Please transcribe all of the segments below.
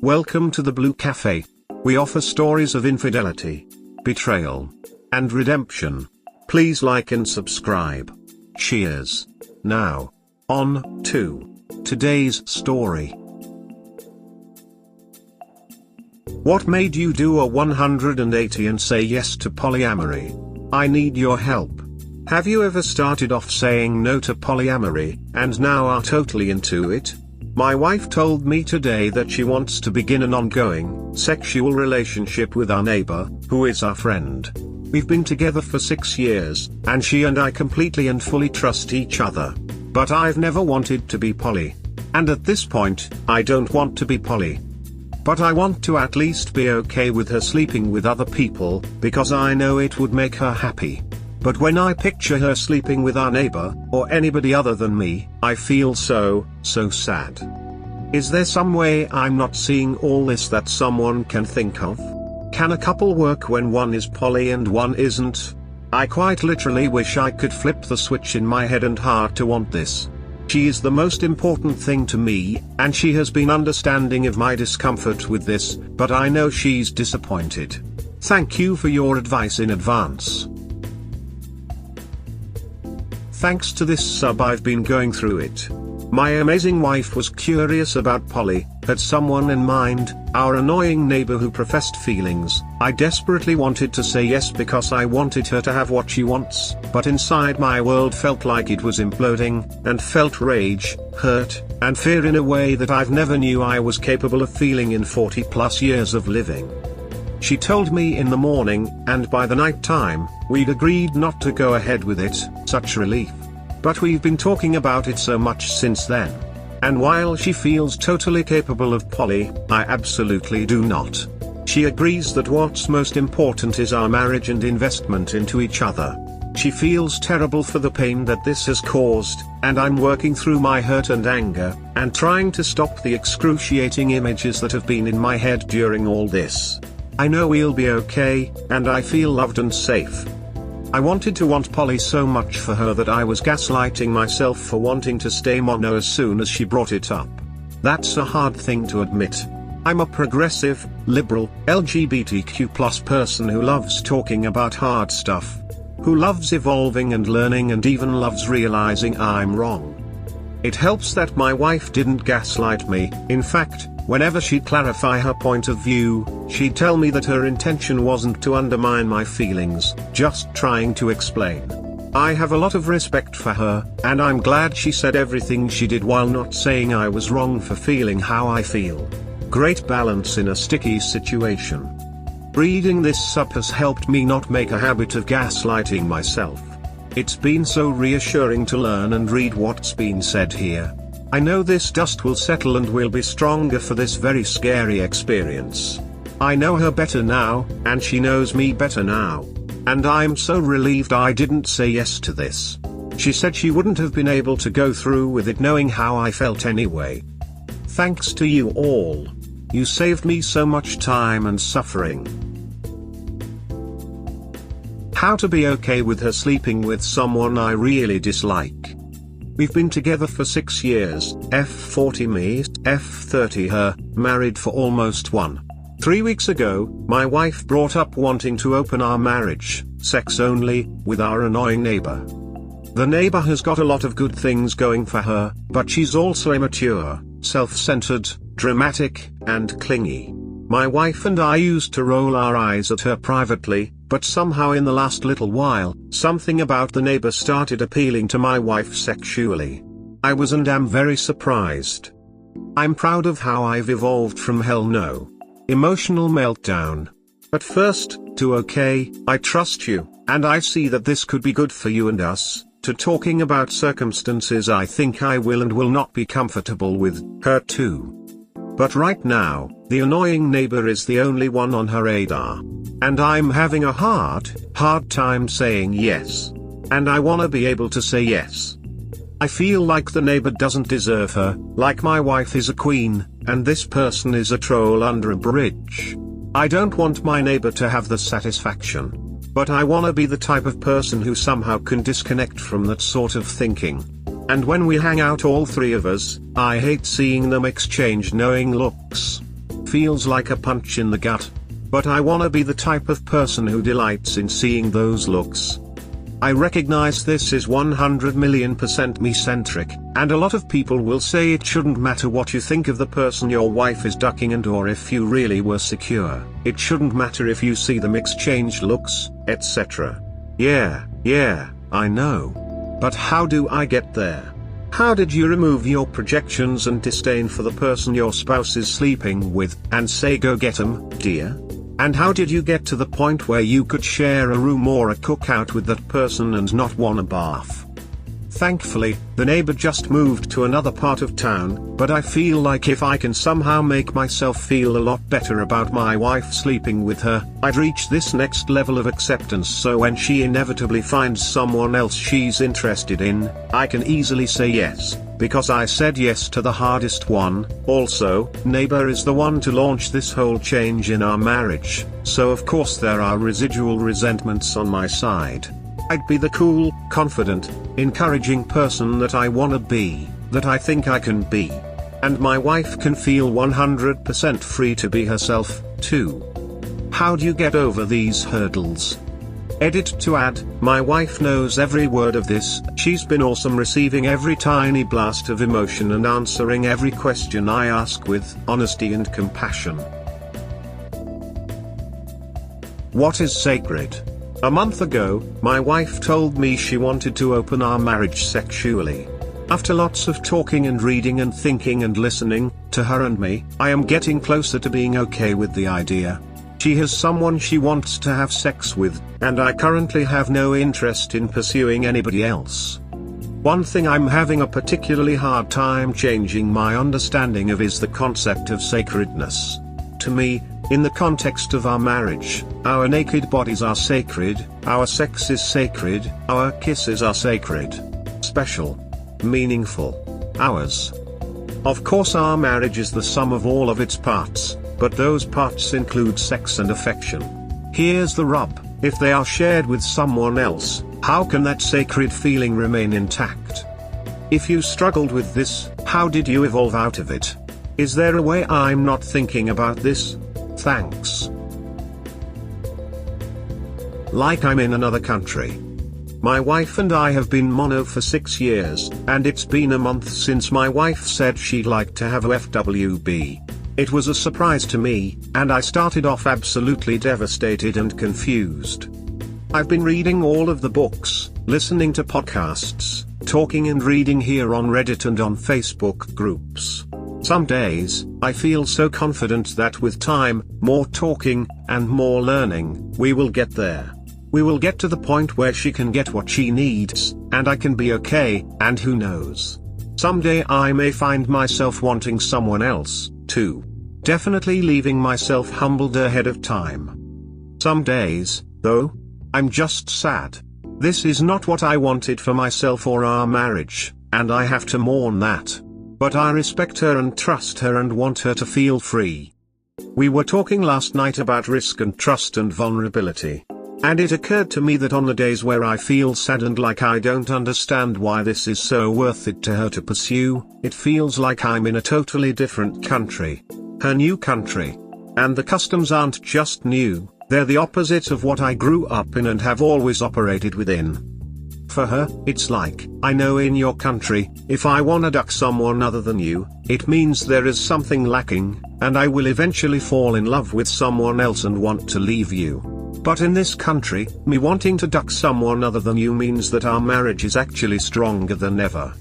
Welcome to the Blue Cafe. We offer stories of infidelity, betrayal, and redemption. Please like and subscribe. Cheers. Now, on to today's story. What made you do a 180 and say yes to polyamory? I need your help. Have you ever started off saying no to polyamory, and now are totally into it? My wife told me today that she wants to begin an ongoing, sexual relationship with our neighbor, who is our friend. We've been together for 6 years, and she and I completely and fully trust each other. But I've never wanted to be poly. And at this point, I don't want to be poly. But I want to at least be okay with her sleeping with other people, because I know it would make her happy. But when I picture her sleeping with our neighbor, or anybody other than me, I feel so sad. Is there some way I'm not seeing all this that someone can think of? Can a couple work when one is poly and one isn't? I quite literally wish I could flip the switch in my head and heart to want this. She is the most important thing to me, and she has been understanding of my discomfort with this, but I know she's disappointed. Thank you for your advice in advance. Thanks to this sub I've been going through it. My amazing wife was curious about poly, had someone in mind, our annoying neighbor who professed feelings. I desperately wanted to say yes because I wanted her to have what she wants, but inside my world felt like it was imploding, and felt rage, hurt, and fear in a way that I've never knew I was capable of feeling in 40+ years of living. She told me in the morning, and by the night time, we'd agreed not to go ahead with it. Such relief. But we've been talking about it so much since then. And while she feels totally capable of poly, I absolutely do not. She agrees that what's most important is our marriage and investment into each other. She feels terrible for the pain that this has caused, and I'm working through my hurt and anger, and trying to stop the excruciating images that have been in my head during all this. I know we'll be okay, and I feel loved and safe. I wanted to want poly so much for her that I was gaslighting myself for wanting to stay mono as soon as she brought it up. That's a hard thing to admit. I'm a progressive, liberal, LGBTQ+ person who loves talking about hard stuff. Who loves evolving and learning and even loves realizing I'm wrong. It helps that my wife didn't gaslight me. In fact, whenever she'd clarify her point of view, she'd tell me that her intention wasn't to undermine my feelings, just trying to explain. I have a lot of respect for her, and I'm glad she said everything she did while not saying I was wrong for feeling how I feel. Great balance in a sticky situation. Reading this sub has helped me not make a habit of gaslighting myself. It's been so reassuring to learn and read what's been said here. I know this dust will settle and we'll be stronger for this very scary experience. I know her better now, and she knows me better now. And I'm so relieved I didn't say yes to this. She said she wouldn't have been able to go through with it knowing how I felt anyway. Thanks to you all. You saved me so much time and suffering. How to be okay with her sleeping with someone I really dislike. We've been together for 6 years, F40 me, F30 her, married for almost 3 weeks ago, my wife brought up wanting to open our marriage, sex only, with our annoying neighbor. The neighbor has got a lot of good things going for her, but she's also immature, self-centered, dramatic, and clingy. My wife and I used to roll our eyes at her privately, but somehow in the last little while, something about the neighbor started appealing to my wife sexually. I was and am very surprised. I'm proud of how I've evolved from hell no. Emotional meltdown. At first, to okay, I trust you, and I see that this could be good for you and us, to talking about circumstances I think I will and will not be comfortable with, her too. But right now, the annoying neighbor is the only one on her radar. And I'm having a hard time saying yes. And I wanna be able to say yes. I feel like the neighbor doesn't deserve her, like my wife is a queen, and this person is a troll under a bridge. I don't want my neighbor to have the satisfaction. But I wanna be the type of person who somehow can disconnect from that sort of thinking. And when we hang out all three of us, I hate seeing them exchange knowing looks. feels like a punch in the gut. But I wanna be the type of person who delights in seeing those looks. I recognize this is 100,000,000% me-centric, and a lot of people will say it shouldn't matter what you think of the person your wife is ducking and or if you really were secure. It shouldn't matter if you see them exchange looks, etc. Yeah, I know. But how do I get there? How did you remove your projections and disdain for the person your spouse is sleeping with, and say go get 'em, dear? And how did you get to the point where you could share a room or a cookout with that person and not want a bath? Thankfully, the neighbor just moved to another part of town, but I feel like if I can somehow make myself feel a lot better about my wife sleeping with her, I'd reach this next level of acceptance so when she inevitably finds someone else she's interested in, I can easily say yes, because I said yes to the hardest one. Also, neighbor is the one to launch this whole change in our marriage, so of course there are residual resentments on my side. I'd be the cool, confident, encouraging person that I wanna be, that I think I can be. And my wife can feel 100% free to be herself, too. How do you get over these hurdles? Edit to add, my wife knows every word of this. She's been awesome receiving every tiny blast of emotion and answering every question I ask with honesty and compassion. What is sacred? A month ago, my wife told me she wanted to open our marriage sexually. After lots of talking and reading and thinking and listening to her and me, I am getting closer to being okay with the idea. She has someone she wants to have sex with, and I currently have no interest in pursuing anybody else. One thing I'm having a particularly hard time changing my understanding of is the concept of sacredness. To me, in the context of our marriage, our naked bodies are sacred, our sex is sacred, our kisses are sacred. Special. Meaningful. Ours. Of course our marriage is the sum of all of its parts, but those parts include sex and affection. Here's the rub, if they are shared with someone else, how can that sacred feeling remain intact? If you struggled with this, how did you evolve out of it? Is there a way I'm not thinking about this? Thanks. Like I'm in another country. My wife and I have been mono for 6 years, and it's been a month since my wife said she'd like to have a FWB. It was a surprise to me, and I started off absolutely devastated and confused. I've been reading all of the books, listening to podcasts, talking and reading here on Reddit and on Facebook groups. Some days, I feel so confident that with time, more talking, and more learning, we will get there. We will get to the point where she can get what she needs, and I can be okay, and who knows? Someday I may find myself wanting someone else, too. Definitely leaving myself humbled ahead of time. Some days, though, I'm just sad. This is not what I wanted for myself or our marriage, and I have to mourn that. But I respect her and trust her and want her to feel free. We were talking last night about risk and trust and vulnerability. And it occurred to me that on the days where I feel sad and like I don't understand why this is so worth it to her to pursue, it feels like I'm in a totally different country. Her new country. And the customs aren't just new, they're the opposite of what I grew up in and have always operated within. For her, it's like, I know in your country, if I wanna duck someone other than you, it means there is something lacking, and I will eventually fall in love with someone else and want to leave you. But in this country, me wanting to duck someone other than you means that our marriage is actually stronger than ever.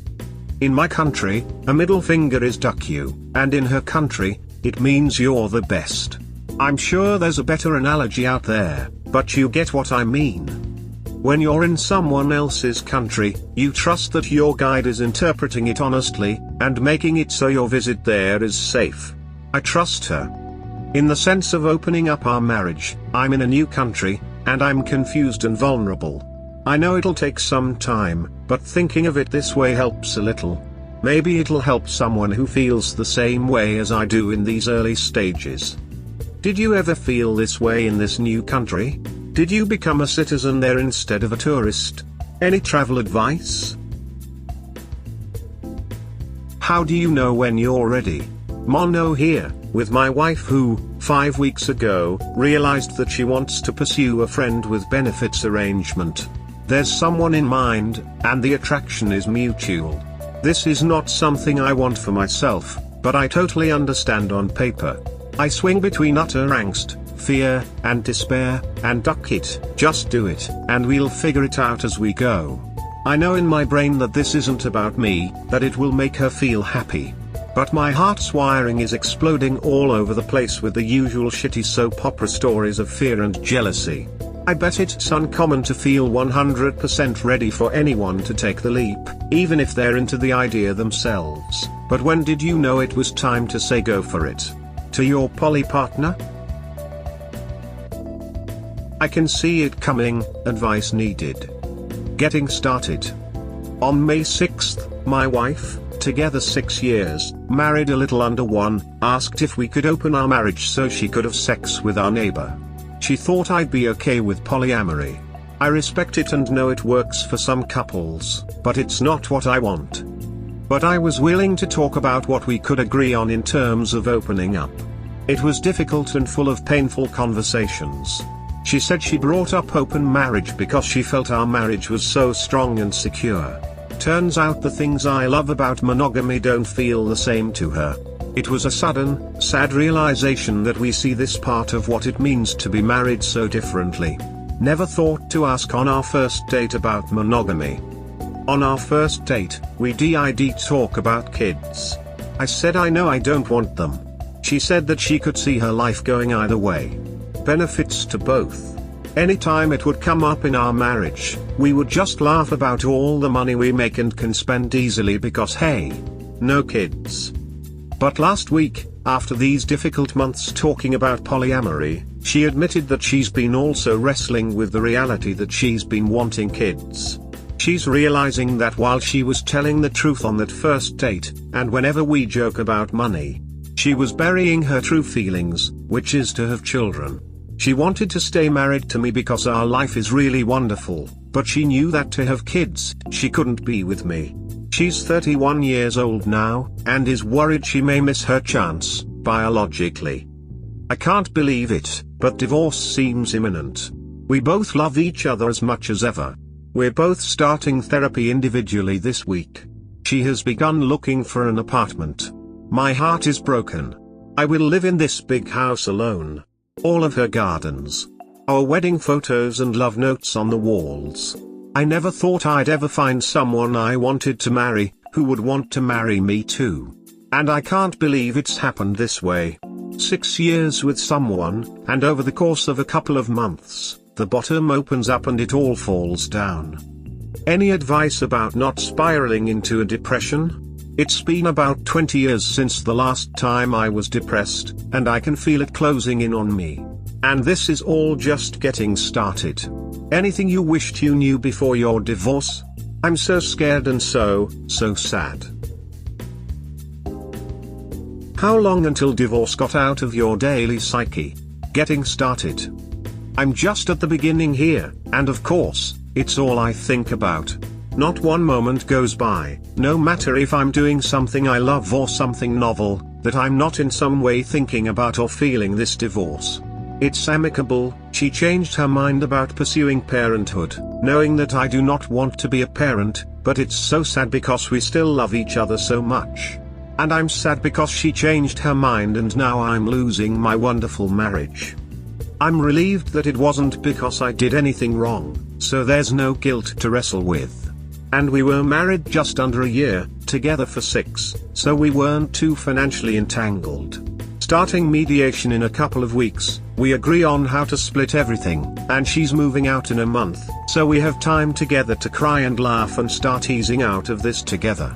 In my country, a middle finger is duck you, and in her country, it means you're the best. I'm sure there's a better analogy out there, but you get what I mean. When you're in someone else's country, you trust that your guide is interpreting it honestly, and making it so your visit there is safe. I trust her. In the sense of opening up our marriage, I'm in a new country, and I'm confused and vulnerable. I know it'll take some time, but thinking of it this way helps a little. Maybe it'll help someone who feels the same way as I do in these early stages. Did you ever feel this way in this new country? Did you become a citizen there instead of a tourist? Any travel advice? How do you know when you're ready? Mono here, with my wife who, 5 weeks ago, realized that she wants to pursue a friend with benefits arrangement. There's someone in mind, and the attraction is mutual. This is not something I want for myself, but I totally understand on paper. I swing between utter angst, fear, and despair, and duck it, just do it, and we'll figure it out as we go. I know in my brain that this isn't about me, that it will make her feel happy. But my heart's wiring is exploding all over the place with the usual shitty soap opera stories of fear and jealousy. I bet it's uncommon to feel 100% ready for anyone to take the leap, even if they're into the idea themselves. But when did you know it was time to say go for it? To your poly partner? I can see it coming, advice needed. Getting started. On May 6th, my wife, together 6 years, married a little under 1, asked if we could open our marriage so she could have sex with our neighbor. She thought I'd be okay with polyamory. I respect it and know it works for some couples, but it's not what I want. But I was willing to talk about what we could agree on in terms of opening up. It was difficult and full of painful conversations. She said she brought up open marriage because she felt our marriage was so strong and secure. Turns out the things I love about monogamy don't feel the same to her. It was a sudden, sad realization that we see this part of what it means to be married so differently. Never thought to ask on our first date about monogamy. On our first date, we did talk about kids. I said I know I don't want them. She said that she could see her life going either way. Benefits to both. Anytime it would come up in our marriage, we would just laugh about all the money we make and can spend easily because hey, no kids. But last week, after these difficult months talking about polyamory, she admitted that she's been also wrestling with the reality that she's been wanting kids. She's realizing that while she was telling the truth on that first date, and whenever we joke about money, she was burying her true feelings, which is to have children. She wanted to stay married to me because our life is really wonderful, but she knew that to have kids, she couldn't be with me. She's 31 years old now, and is worried she may miss her chance, biologically. I can't believe it, but divorce seems imminent. We both love each other as much as ever. We're both starting therapy individually this week. She has begun looking for an apartment. My heart is broken. I will live in this big house alone. All of her gardens. Our wedding photos and love notes on the walls. I never thought I'd ever find someone I wanted to marry, who would want to marry me too. And I can't believe it's happened this way. 6 years with someone, and over the course of a couple of months, the bottom opens up and it all falls down. Any advice about not spiraling into a depression? It's been about 20 years since the last time I was depressed, and I can feel it closing in on me. And this is all just getting started. Anything you wished you knew before your divorce? I'm so scared and so sad. How long until divorce got out of your daily psyche? Getting started. I'm just at the beginning here, and of course, it's all I think about. Not one moment goes by, no matter if I'm doing something I love or something novel, that I'm not in some way thinking about or feeling this divorce. It's amicable. She changed her mind about pursuing parenthood, knowing that I do not want to be a parent, but it's so sad because we still love each other so much. And I'm sad because she changed her mind and now I'm losing my wonderful marriage. I'm relieved that it wasn't because I did anything wrong, so there's no guilt to wrestle with. And we were married just under a year, together for 6, so we weren't too financially entangled. Starting mediation in a couple of weeks, we agree on how to split everything, and she's moving out in a month, so we have time together to cry and laugh and start easing out of this together.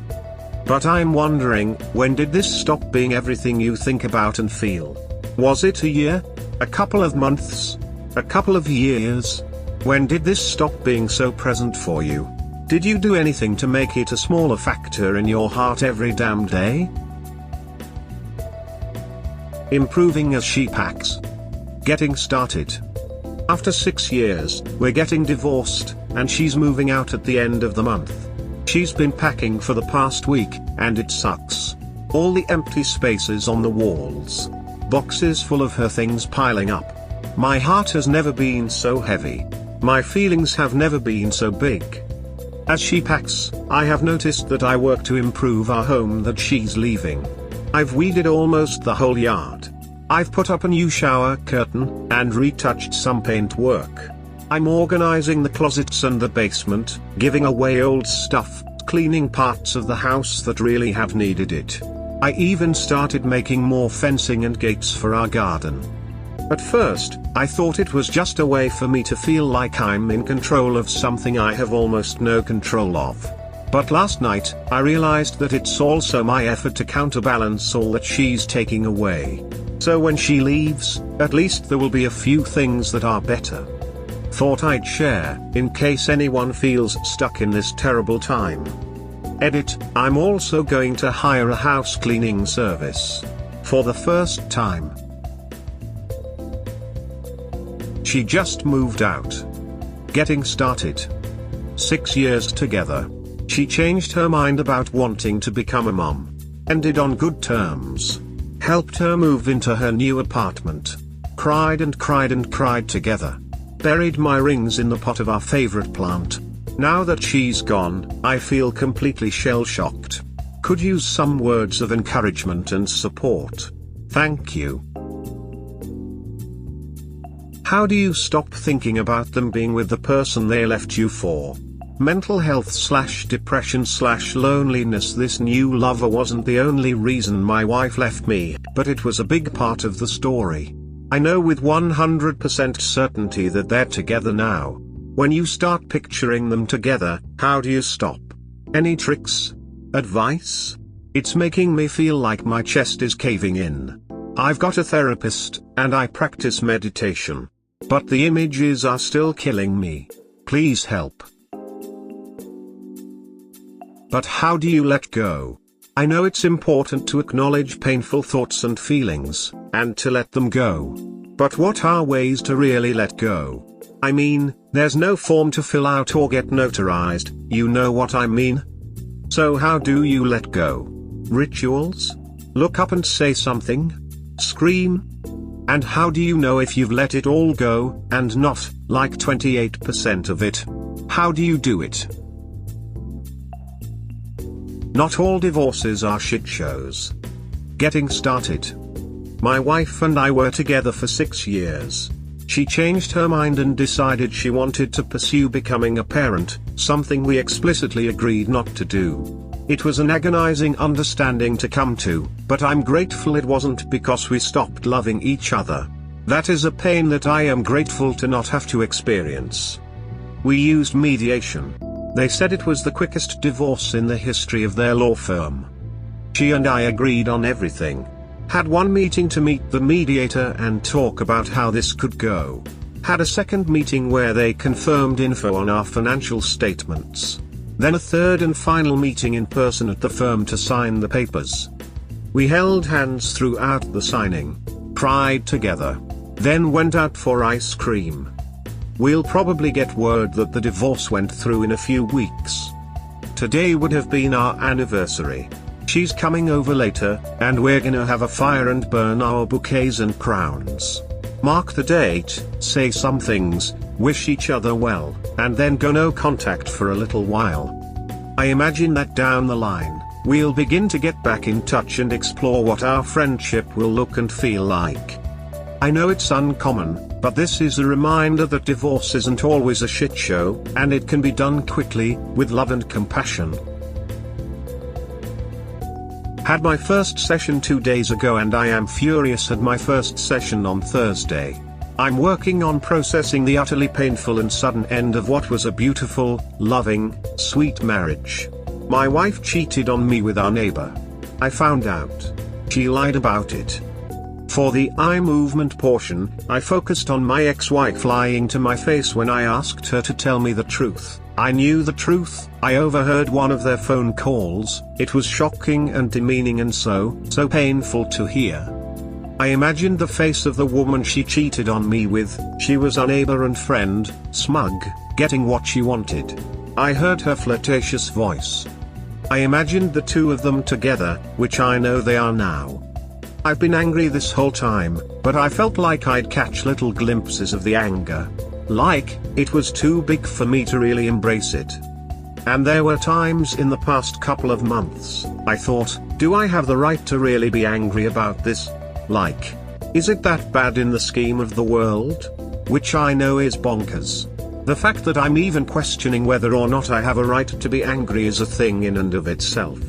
But I'm wondering, when did this stop being everything you think about and feel? Was it a year? A couple of months? A couple of years? When did this stop being so present for you? Did you do anything to make it a smaller factor in your heart every damn day? Improving as she packs. Getting started. After 6 years, we're getting divorced, and she's moving out at the end of the month. She's been packing for the past week, and it sucks. All the empty spaces on the walls. Boxes full of her things piling up. My heart has never been so heavy. My feelings have never been so big. As she packs, I have noticed that I work to improve our home that she's leaving. I've weeded almost the whole yard. I've put up a new shower curtain, and retouched some paint work. I'm organizing the closets and the basement, giving away old stuff, cleaning parts of the house that really have needed it. I even started making more fencing and gates for our garden. At first, I thought it was just a way for me to feel like I'm in control of something I have almost no control of. But last night, I realized that it's also my effort to counterbalance all that she's taking away. So when she leaves, at least there will be a few things that are better. Thought I'd share, in case anyone feels stuck in this terrible time. Edit, I'm also going to hire a house cleaning service. For the first time. She just moved out. Getting started. 6 years together. She changed her mind about wanting to become a mom. Ended on good terms. Helped her move into her new apartment. Cried and cried and cried together. Buried my rings in the pot of our favorite plant. Now that she's gone, I feel completely shell-shocked. Could use some words of encouragement and support. Thank you. How do you stop thinking about them being with the person they left you for? Mental health/depression/loneliness. This new lover wasn't the only reason my wife left me, but it was a big part of the story. I know with 100% certainty that they're together now. When you start picturing them together, how do you stop? Any tricks? Advice? It's making me feel like my chest is caving in. I've got a therapist, and I practice meditation. But the images are still killing me. Please help. But how do you let go? I know it's important to acknowledge painful thoughts and feelings, and to let them go. But what are ways to really let go? I mean, there's no form to fill out or get notarized, you know what I mean? So how do you let go? Rituals? Look up and say something? Scream? And how do you know if you've let it all go, and not, like 28% of it? How do you do it? Not all divorces are shitshows. Getting started. My wife and I were together for 6 years. She changed her mind and decided she wanted to pursue becoming a parent, something we explicitly agreed not to do. It was an agonizing understanding to come to, but I'm grateful it wasn't because we stopped loving each other. That is a pain that I am grateful to not have to experience. We used mediation. They said it was the quickest divorce in the history of their law firm. She and I agreed on everything. Had one meeting to meet the mediator and talk about how this could go. Had a second meeting where they confirmed info on our financial statements. Then a third and final meeting in person at the firm to sign the papers. We held hands throughout the signing. Cried together. Then went out for ice cream. We'll probably get word that the divorce went through in a few weeks. Today would have been our anniversary. She's coming over later, and we're gonna have a fire and burn our bouquets and crowns. Mark the date, say some things, wish each other well, and then go no contact for a little while. I imagine that down the line, we'll begin to get back in touch and explore what our friendship will look and feel like. I know it's uncommon, but this is a reminder that divorce isn't always a shit show, and it can be done quickly, with love and compassion. Had my first session 2 days ago and I am furious at my first session on Thursday. I'm working on processing the utterly painful and sudden end of what was a beautiful, loving, sweet marriage. My wife cheated on me with our neighbor. I found out. She lied about it. For the eye movement portion, I focused on my ex-wife lying to my face when I asked her to tell me the truth. I knew the truth. I overheard one of their phone calls. It was shocking and demeaning and so painful to hear. I imagined the face of the woman she cheated on me with. She was a neighbor and friend, smug, getting what she wanted. I heard her flirtatious voice. I imagined the two of them together, which I know they are now. I've been angry this whole time, but I felt like I'd catch little glimpses of the anger. Like, it was too big for me to really embrace it. And there were times in the past couple of months, I thought, do I have the right to really be angry about this? Like, is it that bad in the scheme of the world? Which I know is bonkers. The fact that I'm even questioning whether or not I have a right to be angry is a thing in and of itself.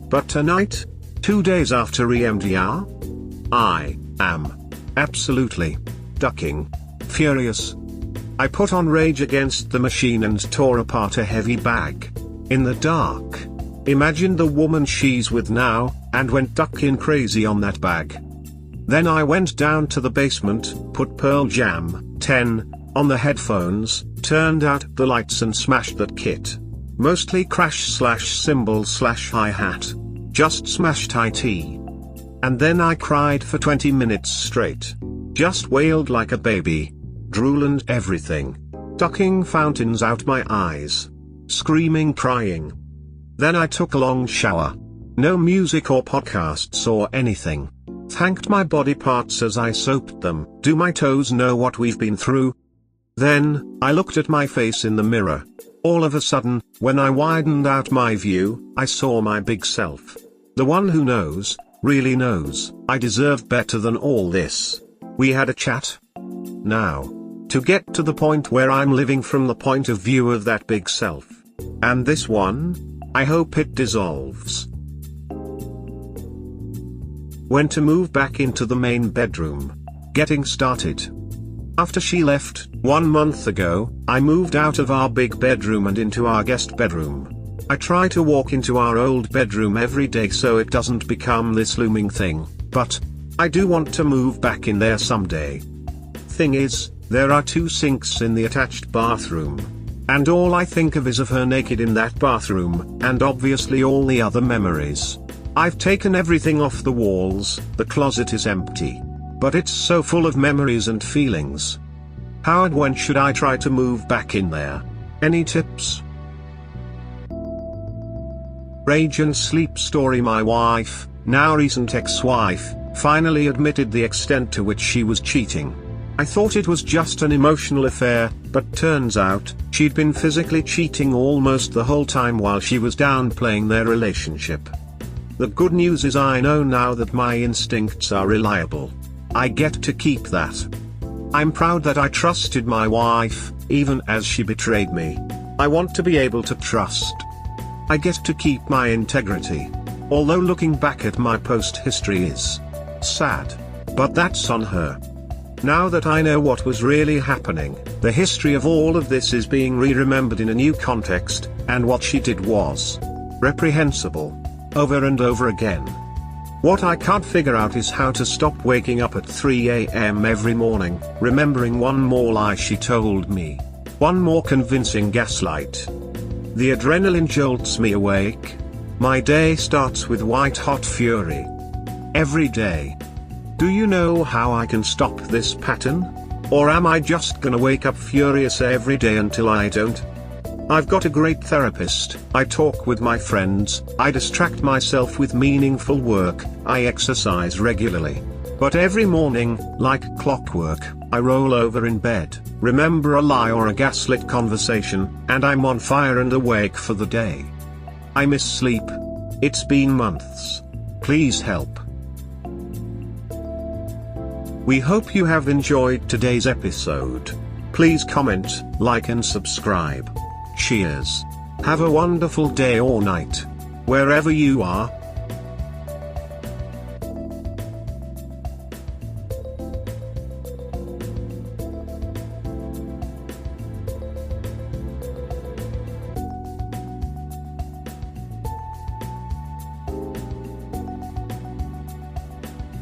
But tonight, 2 days after EMDR, I am absolutely ducking furious. I put on Rage Against the Machine and tore apart a heavy bag. In the dark. Imagined the woman she's with now, and went ducking crazy on that bag. Then I went down to the basement, put Pearl Jam 10 on the headphones, turned out the lights and smashed that kit. Mostly crash/cymbal/hi-hat. Just smashed IT. And then I cried for 20 minutes straight. Just wailed like a baby. Drool and everything. Ducking fountains out my eyes. Screaming, crying. Then I took a long shower. No music or podcasts or anything. Thanked my body parts as I soaped them. Do my toes know what we've been through? Then, I looked at my face in the mirror. All of a sudden, when I widened out my view, I saw my big self. The one who knows, really knows, I deserve better than all this. We had a chat. Now, to get to the point where I'm living from the point of view of that big self. And this one, I hope it dissolves. When to move back into the main bedroom. Getting started. After she left, 1 month ago, I moved out of our big bedroom and into our guest bedroom. I try to walk into our old bedroom every day so it doesn't become this looming thing, but I do want to move back in there someday. Thing is, there are 2 sinks in the attached bathroom. And all I think of is of her naked in that bathroom, and obviously all the other memories. I've taken everything off the walls, the closet is empty. But it's so full of memories and feelings. How and when should I try to move back in there? Any tips? Rage and sleep story. My wife, now recent ex-wife, finally admitted the extent to which she was cheating. I thought it was just an emotional affair, but turns out, she'd been physically cheating almost the whole time while she was downplaying their relationship. The good news is I know now that my instincts are reliable. I get to keep that. I'm proud that I trusted my wife, even as she betrayed me. I want to be able to trust. I get to keep my integrity. Although looking back at my post history is sad. But that's on her. Now that I know what was really happening, the history of all of this is being re-remembered in a new context, and what she did was reprehensible. Over and over again. What I can't figure out is how to stop waking up at 3 a.m. every morning, remembering one more lie she told me. One more convincing gaslight. The adrenaline jolts me awake. My day starts with white-hot fury. Every day. Do you know how I can stop this pattern? Or am I just gonna wake up furious every day until I don't? I've got a great therapist, I talk with my friends, I distract myself with meaningful work, I exercise regularly. But every morning, like clockwork, I roll over in bed, remember a lie or a gaslit conversation, and I'm on fire and awake for the day. I miss sleep. It's been months. Please help. We hope you have enjoyed today's episode. Please comment, like and subscribe. Cheers. Have a wonderful day or night. Wherever you are.